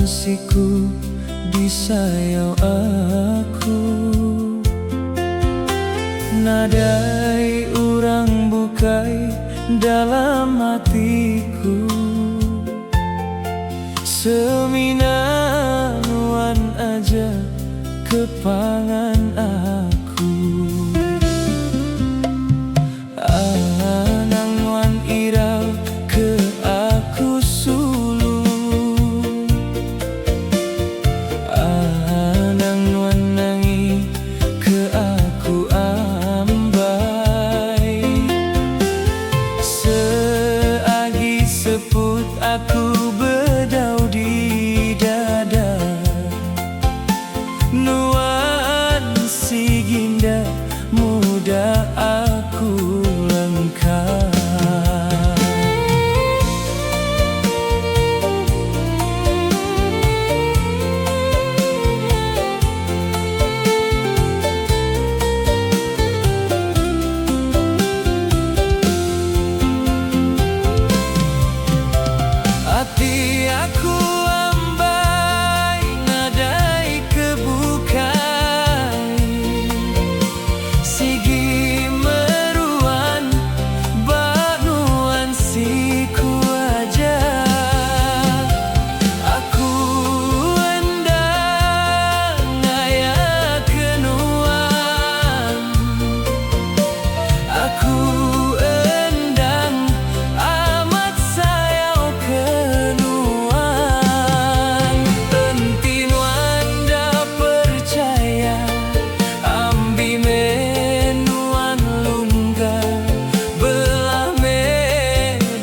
nuansiku di sayau aku. Nadai urang bukai dalam hatiku, semina nuan aja kepangan aku. Anang nuan irau ke aku sulu, anang nuan nangi ke aku ambai. Seagi seput aku bedau di dada, nuansi ginda muda aku lengkap. Hati aku ambai nadai kebukai, sigi meruan banuan siku aja. Aku endang ngaya kenuan, aku endang amat sayau kenuan. Entin wanda percaya ambi menuan lungga, belah me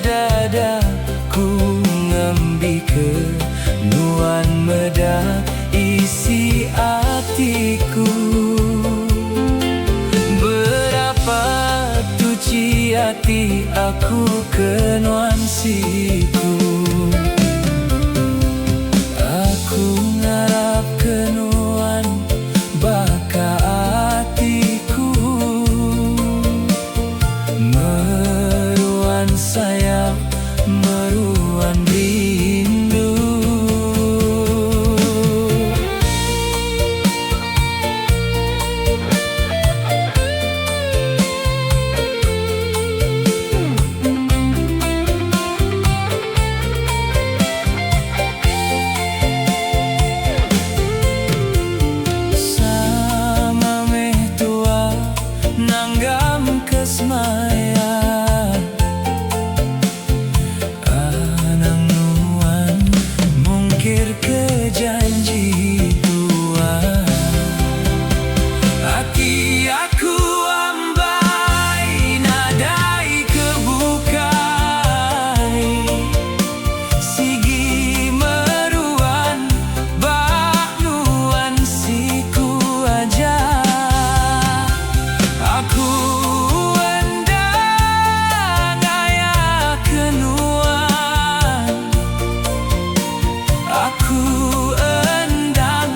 dadaku ngambi ke nuan meda isi hatiku. Berapa tuci hati aku ke nuansiku. Aku ngarap ke nuan baka hatiku, meruan sayang, meruan rindu. Sama meh tua nanggam kesmaya, anang nuan mungkir ke janji tua. Hati aku ambai nadai kebukai, sigi meruan banuan siku aja. Aku endang ngaya kenuan, aku endang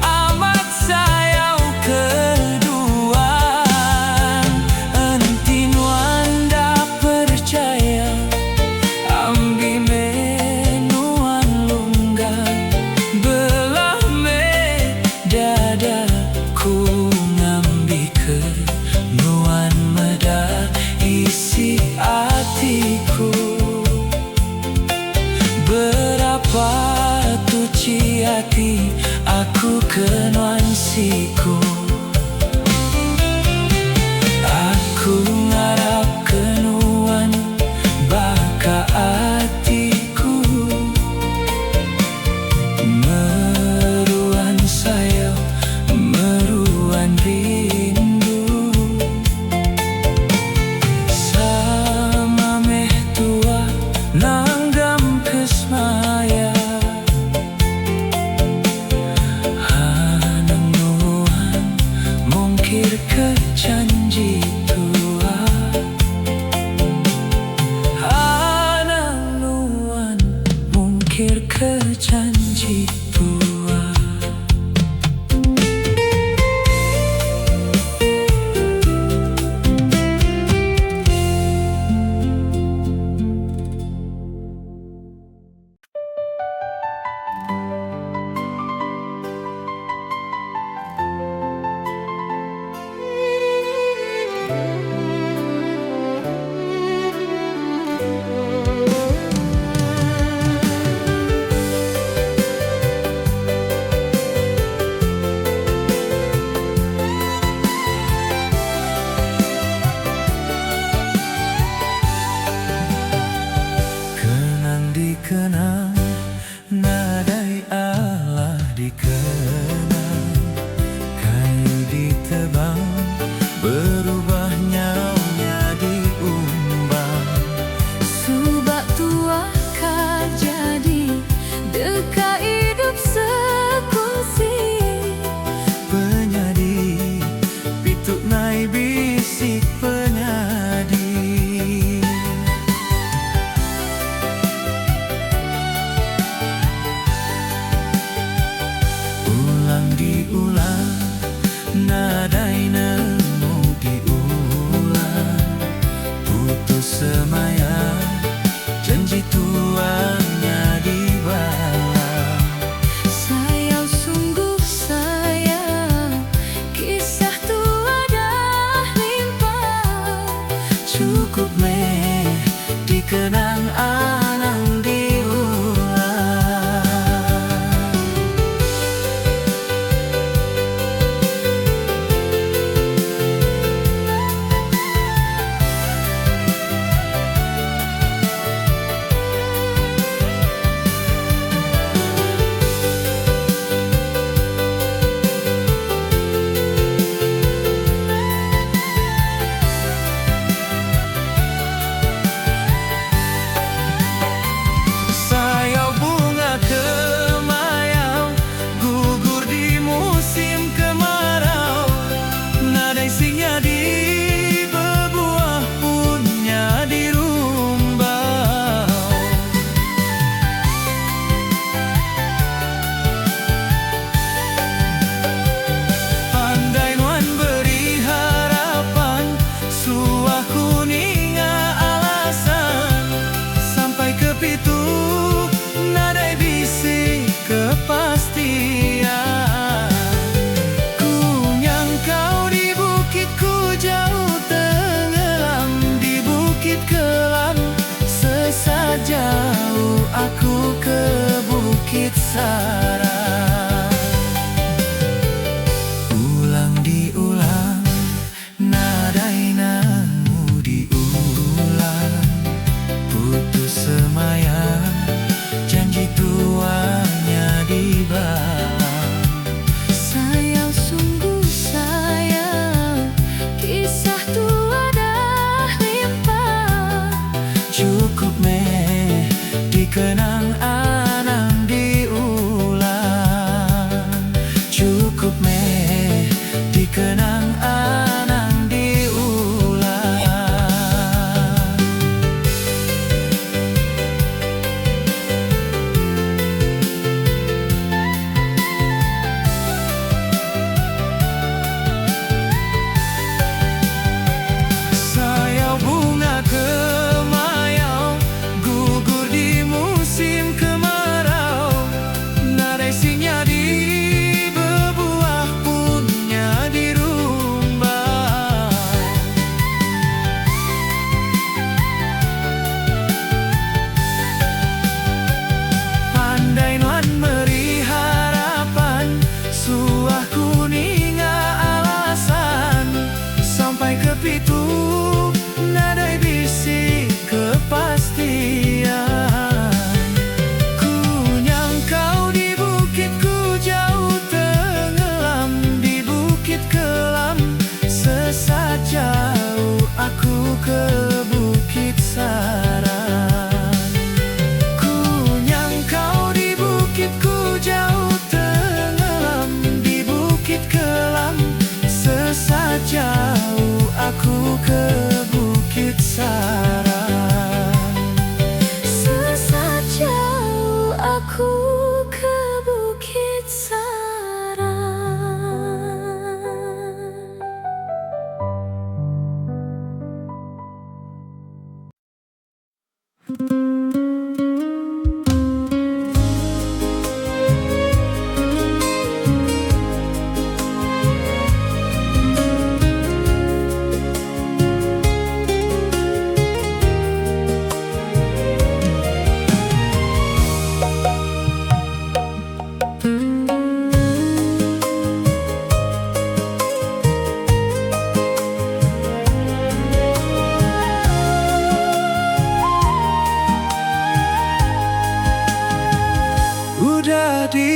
amat sayau keduan. Entin wanda percaya ambi menuan lunggang, belah me dadaku ngambi ke nuan meda isi hatiku. Berapa tuci hati aku ke nuansiku. Aku ngarap ke nuan baka hatiku, meruan sayau, meruan rindu. Sama meh tua nanggam kesmaya, anang nuan mungkir ke janji tua. Anang nuan mungkir ke janji tua. dikenang, nadai Allah dikenang, kayu ditebang, berubah nyaunya diumbang. Subak tua kah jadi dekat hidup sekongsi. Penyadi pituk nai bisik penyadi. Ulang diulang, nadai nemu diulang, putus semaya, janji tuanya dibalang. Sayang, sungguh sayang, kisah tua dah limpah. Cukup meh dikenang anang diulang. Sayau bunga kemayau, gugur di musim kemarau, nadai singnya di berbuah punya dirumbau. Pandai nuan beri harapan, suah kuninga alasan, sampai ke pitu nadai bisik kepastian. Ku nyangkau di bukitku jauh tenggelam, di bukit kelam sesat jauh aku ke bukit Sarang. Ulang diulang, nadai nemu diulang, putus semaya, janji tuanya dibalang. Sayang, sungguh sayang, kisah tua dah limpah. Cukup meh dikenang anang diulang. Cukup meh dikenang anang diulang. Sayau bunga kemayau, gugur di musim kemarau,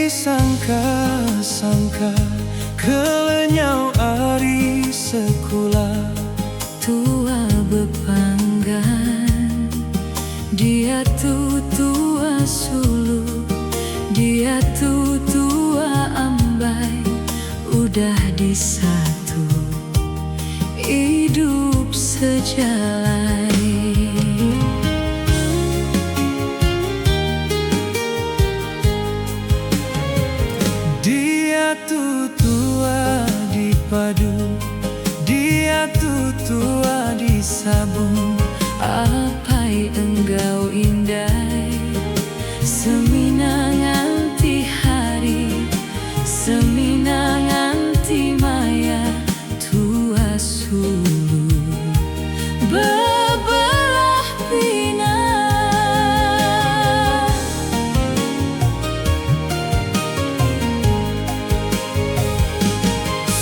disangka-sangka kelenyau ari sekolah tua bepanggan, dia tu tua sulu, dia tu tua ambai, udah di satu hidup sejalai. Dia tu tua di padu, dia tu tua di sabun. Apai enggau indai, semina nganti hari, semina nganti maya, tua sulu bebelah pina.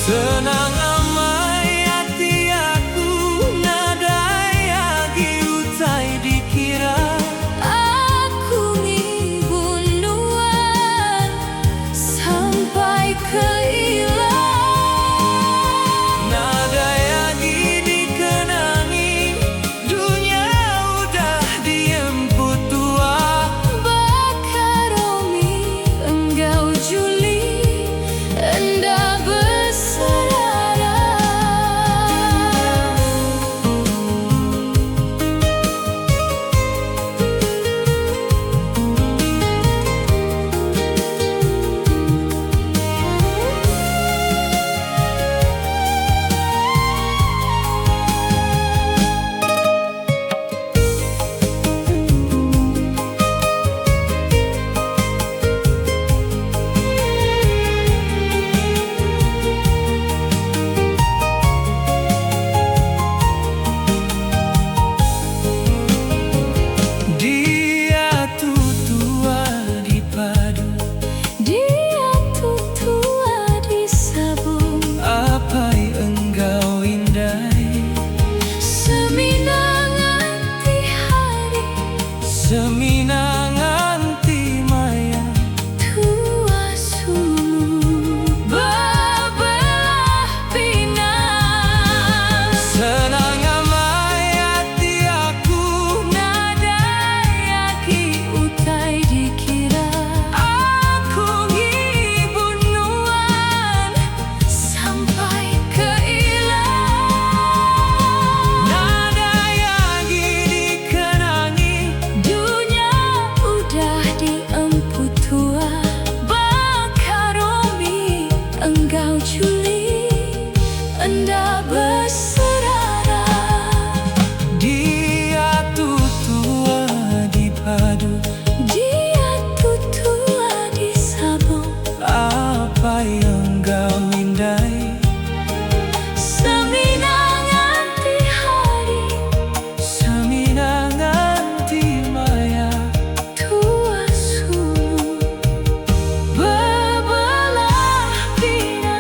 Senang amai hati aku, nadai agi utai dikira. Aku ngibunduan sampai ke ilang, Nadai agi dikenangi, dunia udah diemput tua. Bakaromi enggau Juli, enda berserara. Dia tu tua di padu, Dia tu tua di sabung, apai engkau indai, semina nganti hari, semina nganti maya. tua sulu bebelah pina. Senang amai hati aku, Nadai aki utai dikira. Aku ngibunduan sampai ke ilang, nadai agi dikenangi, dunia udah diemput tua. Bakaromi enggau Juli, enda berserara. dia tu tua di padu, Dia tu tua di sabung, apa yang kau hindai, semina nganti hari, semina nganti maya. tua sulu bebelah pina.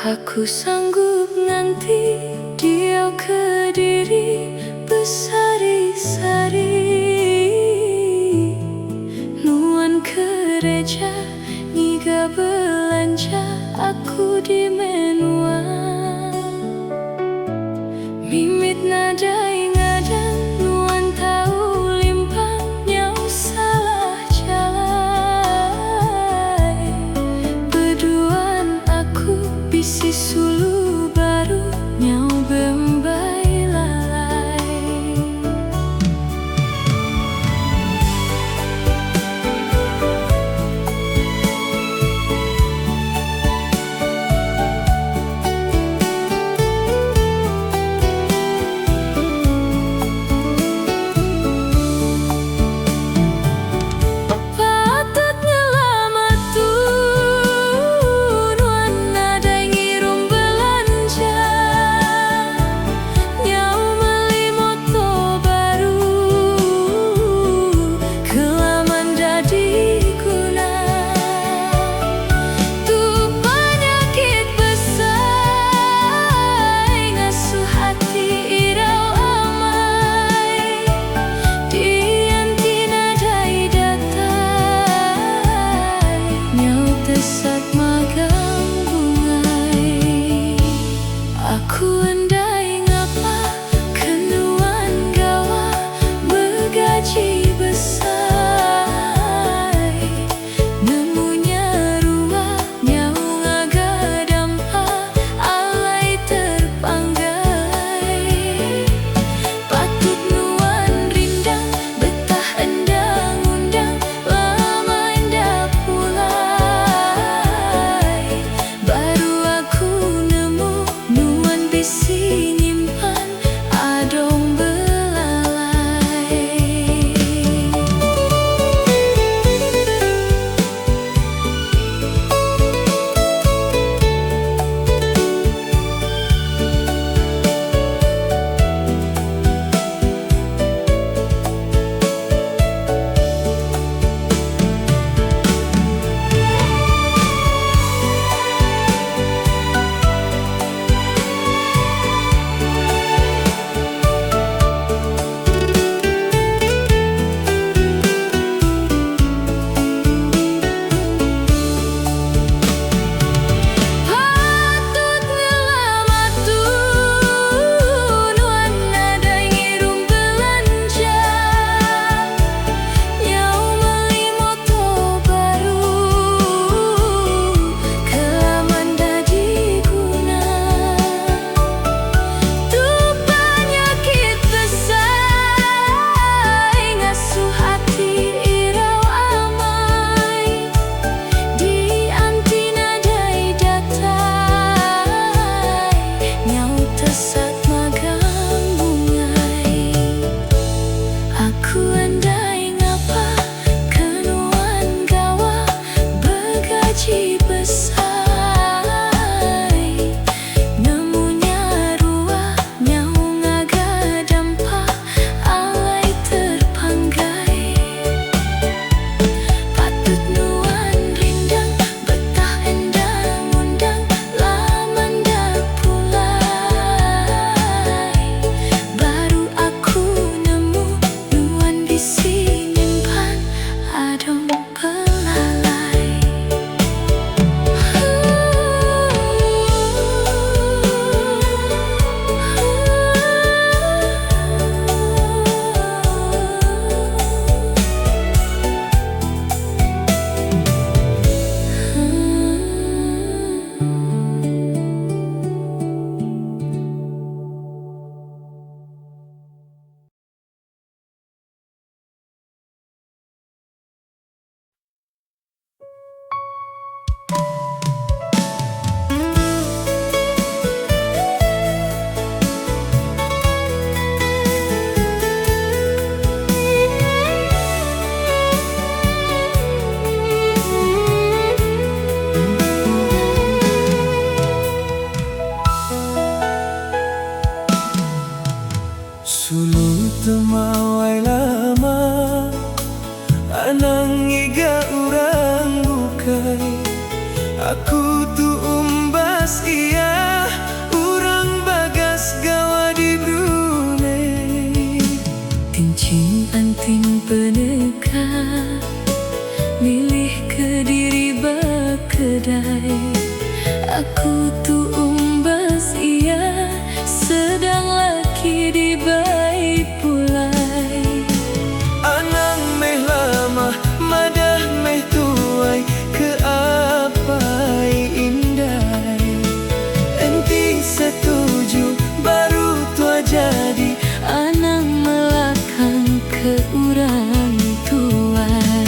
Aku sanggup nganti dia Kediri besari-sari, nuan gereja niga belanja aku di menuan, mimit nadai ngadan nuan tahu limpang nyau salah jalai, beduan aku bisi sulu baru nyau bembai lalai. Sulu temawai lama anang iga urang bukai. Aku tu umbas iya urang bagas gawa di Brunei. Tincing anting peneka milih ke diri bakedai. Aku tu umbas iya sedang laki di bayi pulai. Anang meh lama madah meh tuai ke apai indai. Enti setuju baru tua jadi Anang melakang ke urang tuan.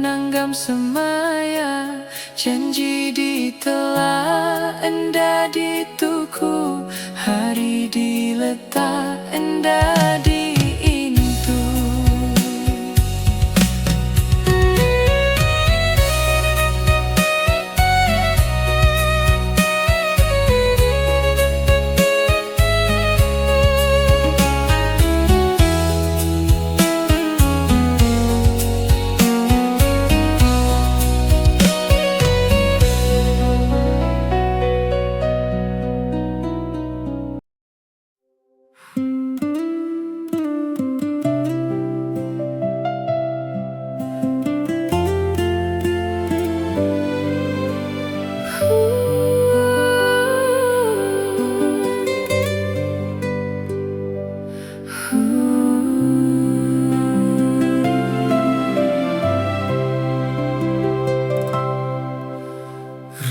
nanggam semaya, janji ditelah enda dituku, hari diletak enda diintu.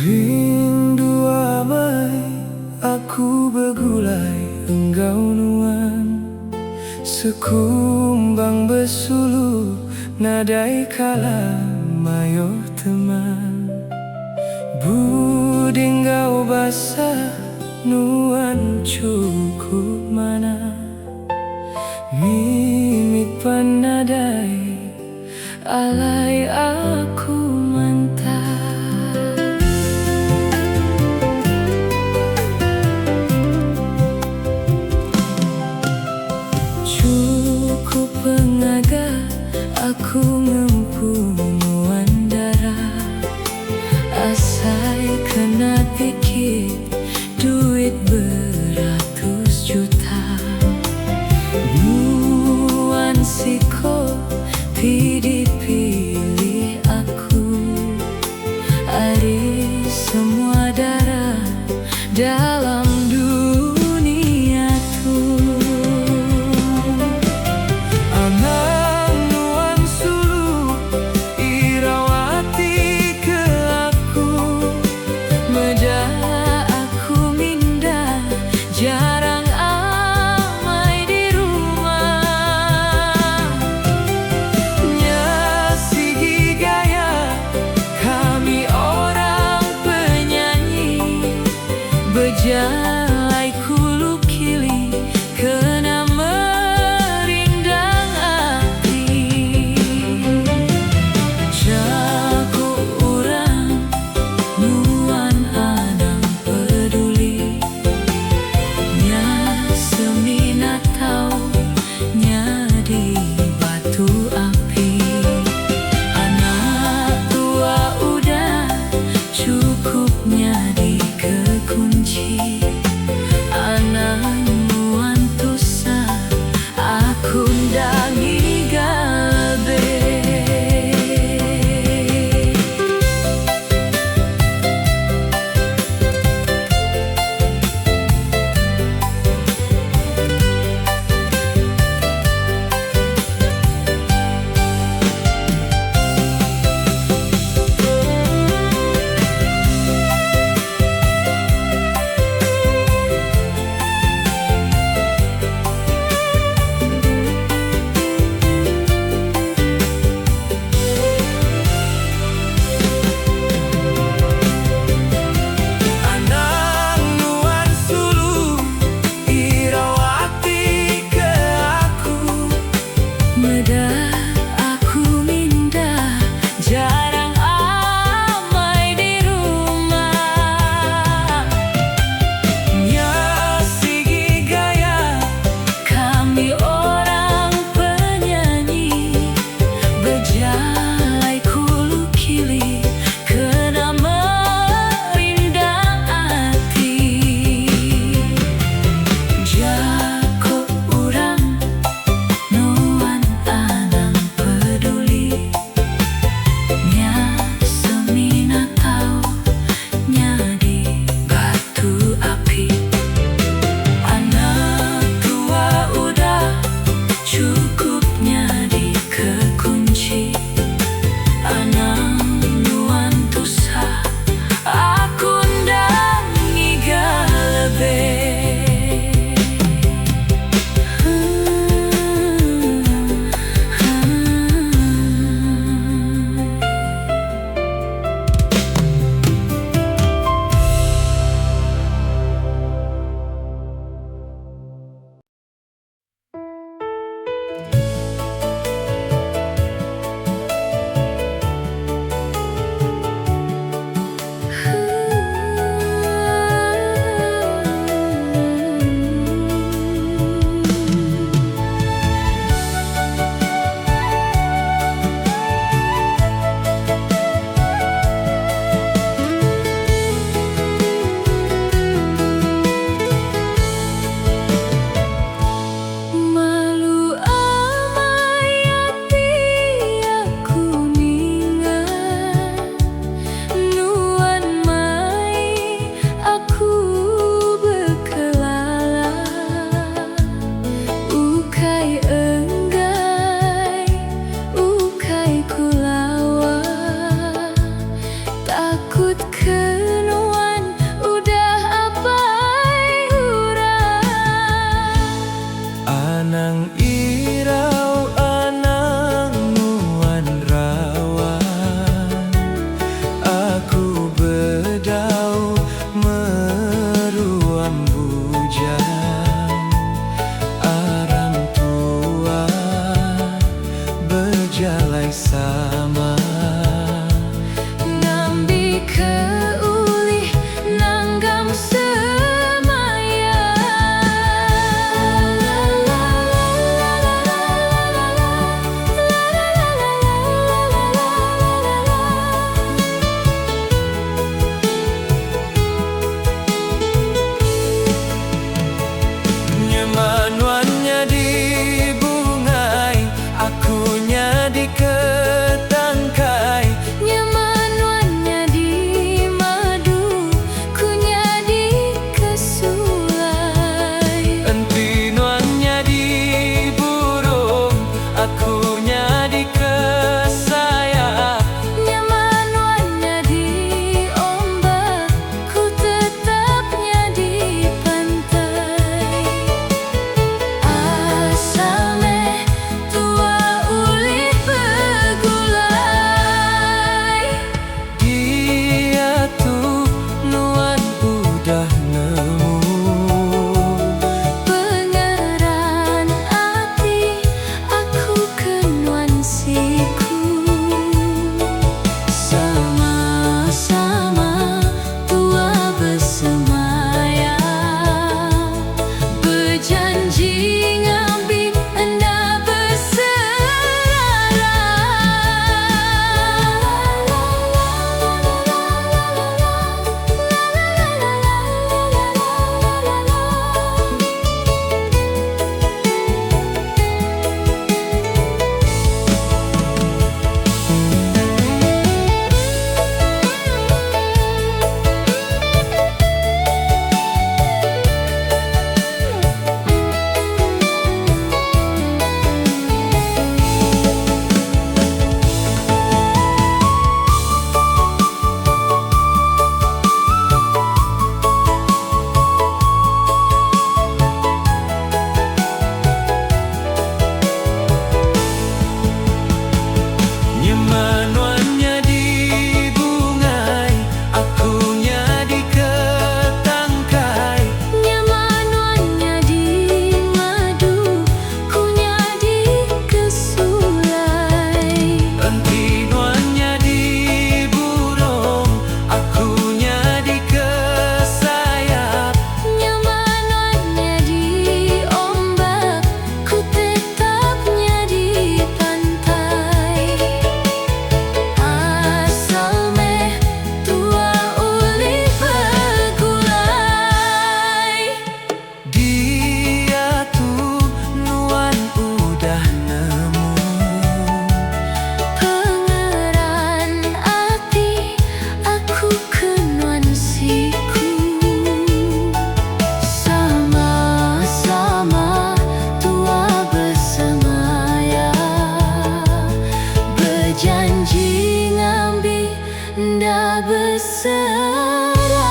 Rindu amai, aku begulai engkau nuan, sekumbang bersulu, nadai kala mayo teman. Budi engkau basah, nuan cukup mana, mimik panadai, alai aku mentah. Cukup pengaga, aku ngempu muandara, asai kena pikir duit beratus juta. Nuan siko pilih aku, serada.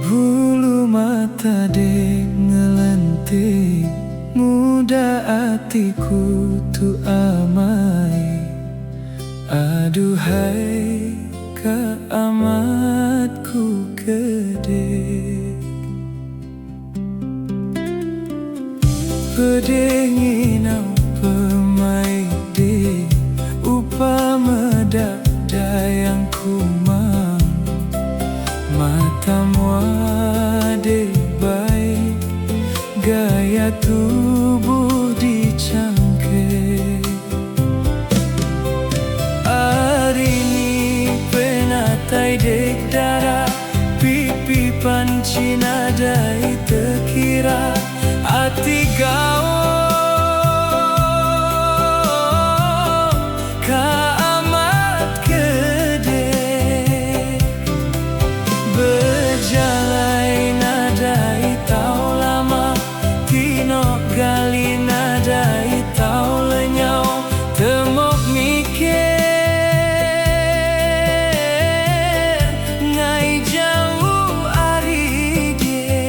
Bulu mata dek ngelentik, muda hatiku tu amai. Aduhai ka amatku kedek, pedengin au pemai dek, upama dayang kumang. Matamu ade baik, gaya tubuh dicangkeh. Hari ini penatai dek darah, pipi panci nadai terkira. Hati gaul ka amat kedek, berjalai nadai tau lama, tino gali nadai tau lenyau. Temok mikir ngai jauh ari dia.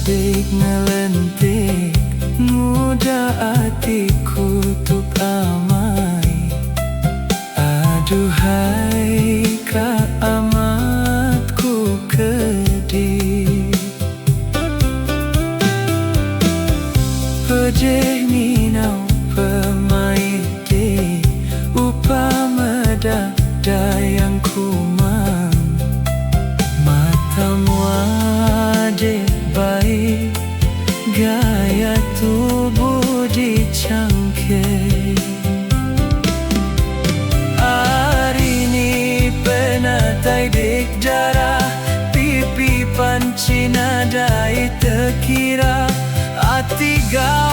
Dek ngelentik, muda hatiku tuk amai. Aduhai ka amatku kedek, pedeh minau pemai dek, upama dayang kumang. Matamu ade baik, gaya tubuh dicangkeh. Hari ini penatai dek darah, pipi panci nadai terkira. Hati gaul